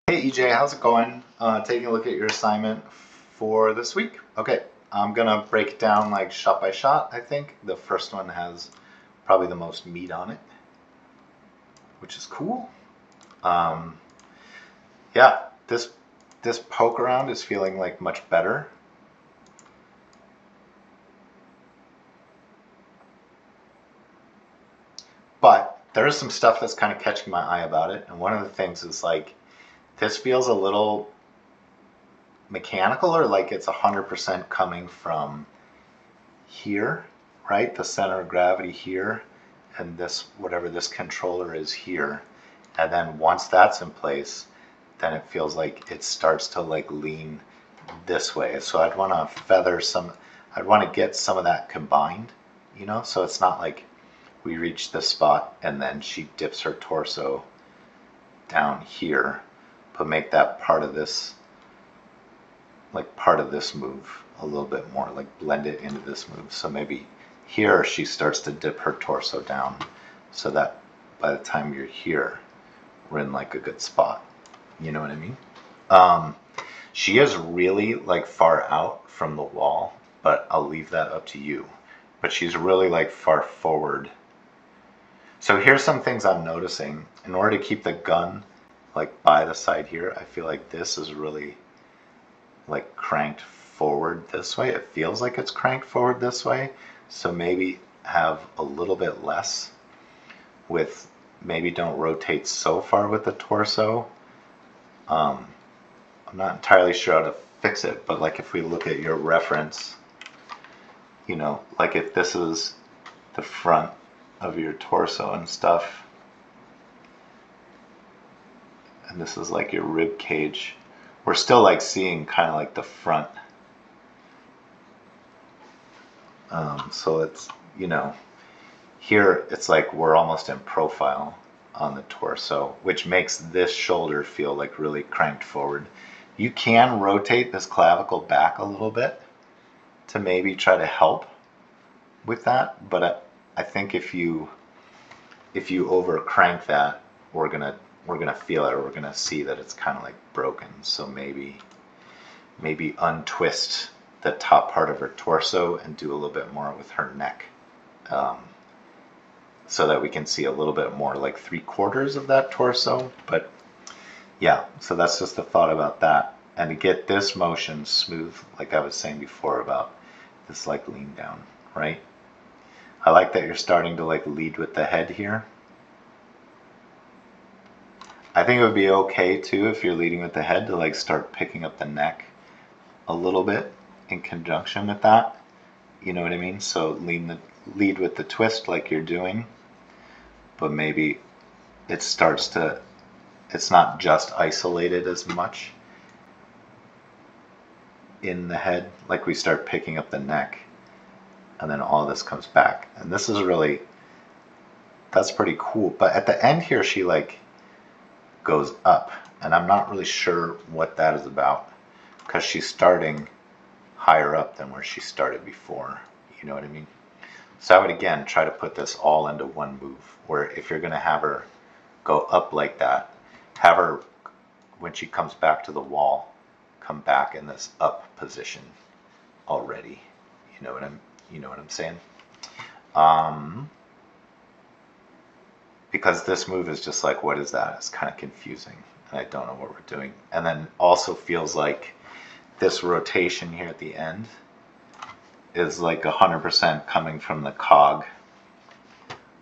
Hey EJ, how's it going? Taking a look at your assignment for this week. Okay, I'm gonna break it down like shot by shot, I think. The first one has probably the most meat on it, which is cool. Um, yeah, this poke around is feeling like much better. But there is some stuff that's kind of catching my eye about it, and one of the things is like this feels a little mechanical or like it's 100% coming from here, right? The center of gravity here, and this, whatever this controller is here. And then once that's in place, then it feels like it starts to like lean this way. So I'd want to feather some, I'd want to get some of that combined, you know? So it's not like we reach this spot and then she dips her torso down here, but make that part of this, like part of this move a little bit more, like blend it into this move. So maybe here she starts to dip her torso down so that by the time you're here, we're in like a good spot. You know what I mean? Um, she is really like far out from the wall, but I'll leave that up to you. But she's really like far forward. So here's some things I'm noticing. In order to keep the gun like by the side here, I feel like this is really like cranked forward this way. It feels like it's cranked forward this way. So maybe have a little bit less with, maybe don't rotate so far with the torso. Um, I'm not entirely sure how to fix it, but like if we look at your reference, you know, like if this is the front of your torso and stuff, and this is like your rib cage, we're still like seeing kind of like the front. So it's, you know, here it's like we're almost in profile on the torso, which makes this shoulder feel like really cranked forward. You can rotate this clavicle back a little bit to maybe try to help with that, but I think if you over crank that, we're gonna feel it, or we're gonna see that it's kind of like broken. So maybe untwist the top part of her torso and do a little bit more with her neck, um, so that we can see a little bit more like 3/4 of that torso. But yeah, so that's just a thought about that. And to get this motion smooth, like I was saying before about this like lean down, right? I like that you're starting to like lead with the head here. I think it would be okay too if you're leading with the head to like start picking up the neck a little bit in conjunction with that. You know what I mean? So lead with the twist like you're doing, but maybe it starts to, it's not just isolated as much in the head, like we start picking up the neck and then all this comes back. And this is really, that's pretty cool. But at the end here, she like goes up, and I'm not really sure what that is about because she's starting higher up than where she started before. You know what I mean? So I would again try to put this all into one move, where if you're going to have her go up like that, have her, when she comes back to the wall, come back in this up position already. You know what I'm saying? Um, because this move is just like, what is that? It's kind of confusing, and I don't know what we're doing. And then also feels like this rotation here at the end is like 100% coming from the cog.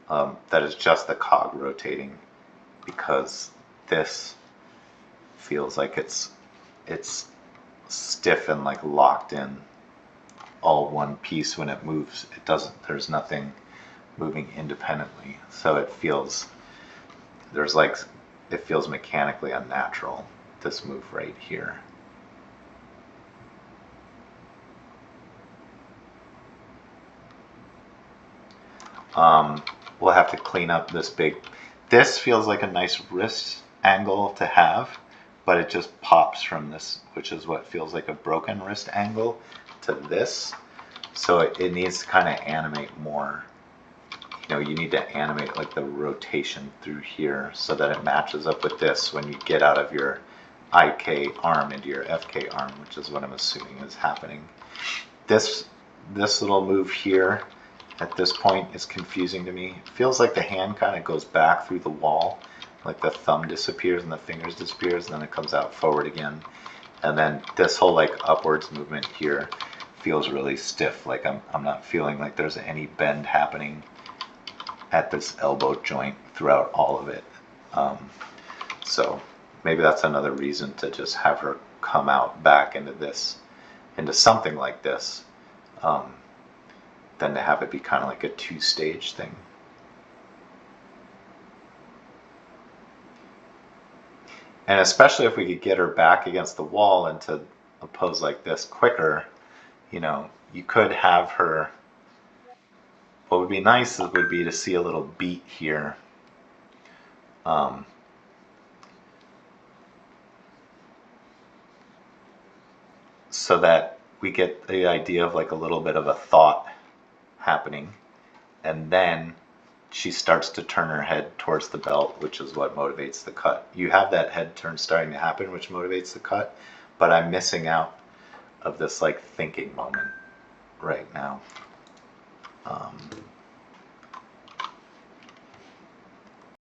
That is just the cog rotating, because this feels like it's stiff and like locked in all one piece. When it moves, it doesn't, there's nothing moving independently, so it feels, there's like, it feels mechanically unnatural, this move right here. We'll have to clean up this big, this feels like a nice wrist angle to have, but it just pops from this, which is what feels like a broken wrist angle, to this. So it needs to kind of animate more. You know, you need to animate like the rotation through here so that it matches up with this when you get out of your IK arm into your FK arm, which is what I'm assuming is happening. This little move here at this point is confusing to me. It feels like the hand kind of goes back through the wall, like the thumb disappears and the fingers disappears, and then it comes out forward again. And then this whole like upwards movement here feels really stiff. Like I'm not feeling like there's any bend happening at this elbow joint throughout all of it. So maybe that's another reason to just have her come out back into this, into something like this, than to have it be kind of like a two-stage thing. And especially if we could get her back against the wall into a pose like this quicker, you know, you could have her, what would be nice would be to see a little beat here. So that we get the idea of like a little bit of a thought happening, and then she starts to turn her head towards the belt, which is what motivates the cut. You have that head turn starting to happen, which motivates the cut, but I'm missing out of this like thinking moment right now.